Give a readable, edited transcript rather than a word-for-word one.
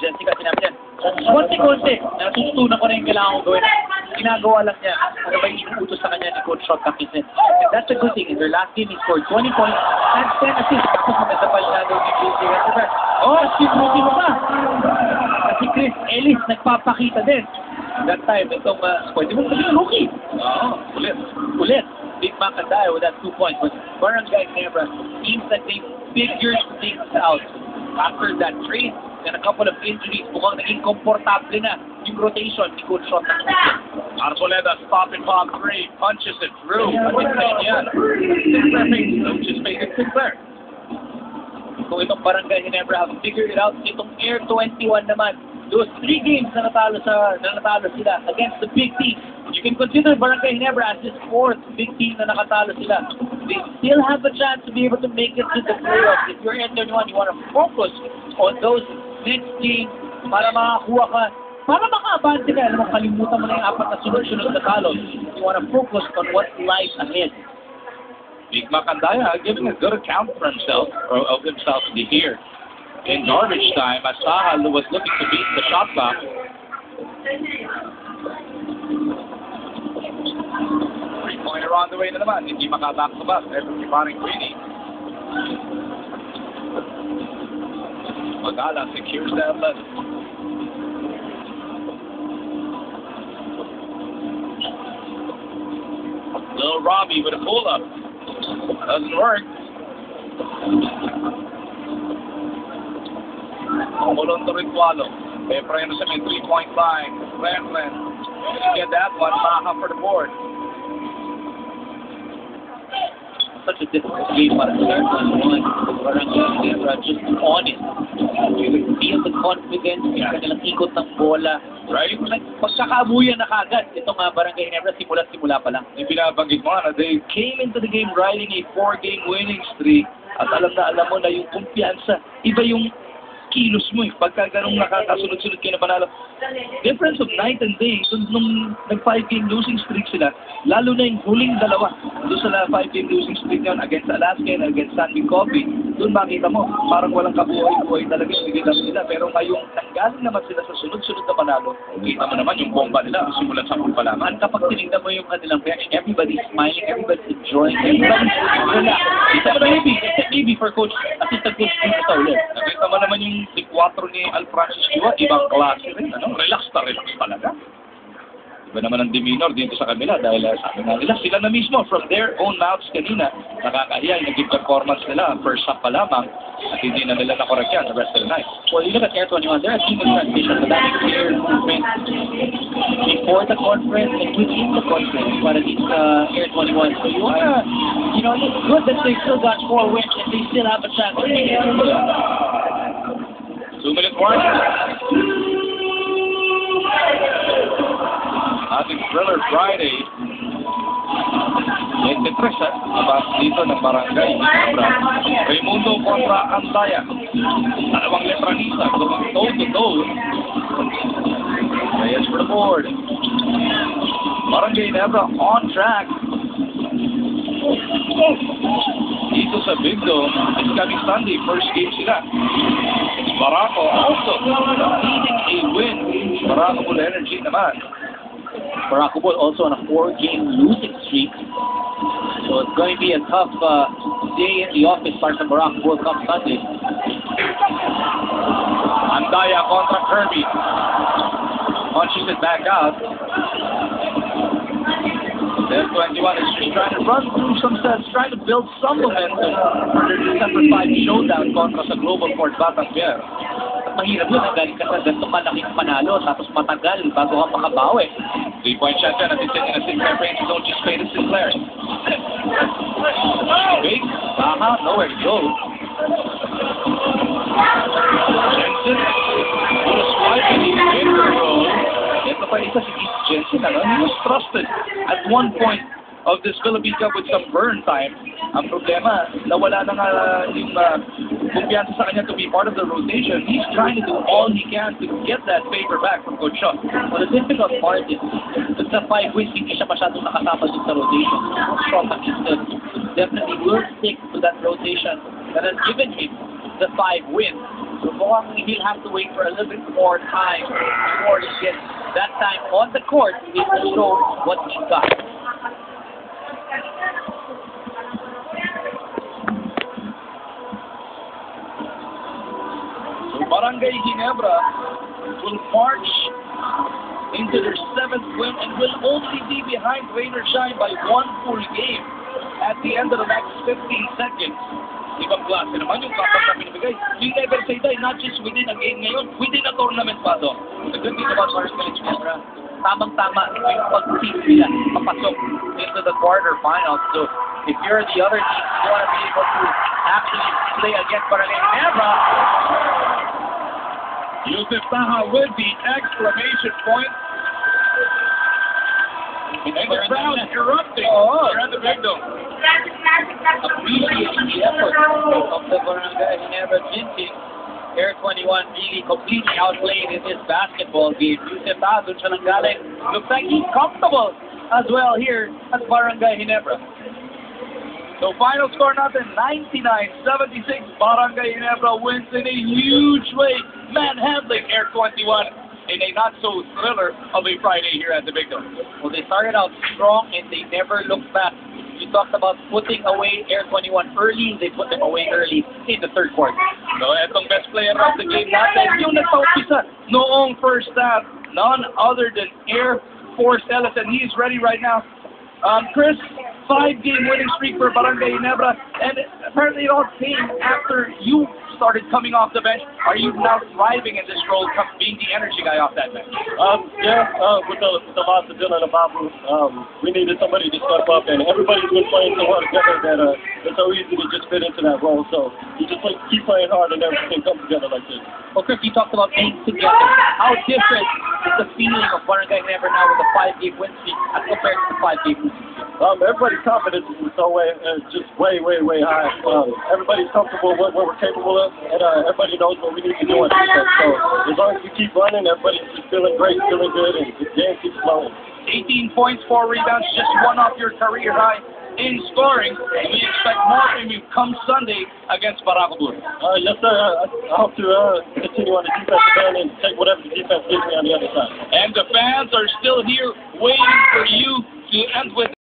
Jessica, sinabi niya, konti-konti, natutunan ko na yung kailangan kong gawin. Ginagawa lang niya, ano ba yung inuutos sa kanya ni Coach Shot Kapitnet. And that's a good thing. In their last game, he scored 20 points and 10 assists. Tapos maganda pa siya doon ni Jessica. Oh, sino pa? Kasi Chris Ellis nagpapakita din. That time, itong pwede mo sabihin, rookie. Ulit. Big Macandaya with that 2 points. But Barangay Ginebra seems that they figured things out. After that trade and a couple of injuries, mukhang naging komportable na yung rotation ni Coach Shot. Arboleda, stop and pop 3, punches it through. Sinclair just made it Sinclair. Kung itong Barangay Ginebra have figured it out, itong Air 21 naman, those 3 games na natalo sila against the big team. You can consider Barangay Ginebra as this 4th big team na nakatalo sila. They still have a chance to be able to make it to the playoffs. If you're Air 21, you want to focus on those next games para makakuha ka, para maka-abante ka. Alam mo, kalimutan mo na yung 4 na sunod-sunod na talo. You want to focus on what lies ahead. Big Macandaya giving a good account for himself, or of himself here. In garbage time, as Sahal was looking to beat the shot clock. Three-pointer on the way na naman. Hindi makaback to back. There's si Paring Queenie. Magala secures that left. Little Robbie with a pull-up. Doesn't work. Kumulong to Ritualo. Pepreno sa may 3-point line. Franklin. Get that one. Maha for the board. Such a difficult game para sa Air 21. Barangay Ginebra just on it. You would feel the confidence, yung kanilang ikot ng bola. Right? Pagkakabuyan na kagad, itong Barangay Ginebra, simula pa lang. Yung binabanggit mo na, they came into the game riding a 4-game winning streak at alam mo na yung kumpiyansa. Iba yung kilos mo eh. Pagka ganong nakakasunod-sunod kayo na panalo. Difference of night and day. Nung nag-5-game losing streak sila, lalo na yung huling dalawa. Doon sa 5-game losing streak yun against Alaska and against Sandy Coffee, doon makita mo, parang walang kabuhay-buhay talaga yung bigay nila. Pero ngayong nanggaling naman sila sa sunod-sunod na panalo, kita mo naman yung bomba nila simulan sa pagpalaman. Kapag tinignan mo yung kanilang reaction, everybody's smiling, everybody's enjoying, everybody's relaxed. Isa mo na maybe for Coach, assistant coach dito sa ulit. Nakita mo naman yung si 4 ni Al Francis Chua, ibang klase rin. Relax talaga. Iba naman ang demeanor dito sa kanila dahil sabi nga nila, sila na mismo from their own mouths kanina, nakakahiya yung naging performance nila, first half pa lamang, at hindi na nila nakorek yan the rest of the night. Well, you look at Air 21, they're a team in transition, but that is clear movement before the conference and within the conference para dito sa Air 21. So you wanna, it's good that they still got 4 wins and they still have a chance to make it. 2-minute warning. Ating Thriller Friday. 23 abas dito ng Barangay Ginebra. Raimundo kontra Andaya. Dalawang Letranista going toe-to-toe. Reyes for the board. Barangay Ginebra on track. Dito sa Big Dome, this coming Sunday, first game sila. Barako also needing a win. Barako Bull Energy naman. Barako Bull also on a 4-game losing streak. So it's going to be a tough day in the office para sa Barako Bull come Sunday. Andaya kontra Kirby. Punches it back out. Then 21 is just trying to run through some sets, trying to build some momentum for their December 5 showdown kontra sa Global Port Batanguer. At mahirap yun, ang galing ka sa ganito malaking panalo, tapos matagal bago ka makabawi. 3-point shot yan, at sitting in Sinclair range, don't just pay to Sinclair. Big, nowhere to go. Jensen, with a swipe and he wins the roll. Ito pa isa si Keith Jensen, he was trusted at one point of this Philippine Cup with some burn time. Ang problema, nawala na nga yung kumpiyansa sa kanya to be part of the rotation. He's trying to do all he can to get that favor back from Coach Shaw. Well, the difficult part is, sa 5 wins, hindi siya masyadong nakasama dun sa rotation. Shaw definitely will stick to that rotation that has given him the 5 wins. So mukhang he'll have to wait for a little bit more time before he gets that time on the court to show what he's got. So Barangay Ginebra will march into their 7th win and will only be behind Rain or Shine by 1 full game at the end of the next 15 seconds. Ibang klase naman yung kapag na pinibigay. You never say that, not just within a game ngayon, within a tournament pa to. The good thing about Barangay Ginebra, Tamang-tama yung pag-team nila papasok into the quarterfinals. So if you're the other team, you want to be able to actually play against Barangay Ginebra. Yusuf Taha with the exclamation point. And the crowd erupting around the big dome. Appreciating the effort of the Barangay Ginebra gym team. Air 21 really completely outplayed in this basketball game. Yusuf Taha, dun siya lang galing. Looks like he's comfortable as well here at Barangay Ginebra. So final score natin, 99-76. Barangay Ginebra wins in a huge way, manhandling Air 21 in a not-so-thriller of a Friday here at the Big Dome. Well, they started out strong and they never looked back. You talked about putting away Air 21 early. They put them away early in the third quarter. So etong best player of the game natin, yung nagpa-umpisa noong first half, none other than Air Force Ellis, and he's ready right now. Chris, 5-game winning streak for Barangay Ginebra, and apparently it all came after you started coming off the bench. Are you now thriving in this role, being the energy guy off that bench? With the loss of Dylan Ababu, we needed somebody to step up, and everybody's been playing so hard together that it's so easy to just fit into that role. So you just keep playing hard, and everything comes together like this. Well, Chris, you talked about being together. How different is the feeling of Barangay Ginebra now with a 5-game win streak as compared to the 5-game win streak? Everybody's confidence is just way high. Everybody's comfortable with what we're capable of, and everybody knows what we need to do on defense. So as long as we keep running, everybody's just feeling great, feeling good, and the game keeps flowing. 18 points, 4 rebounds, just one off your career high in scoring. We expect more from you come Sunday against Baracabur. Yes, sir. I hope to continue on the defensive end and take whatever the defense gives me on the other side. And the fans are still here waiting for you to end with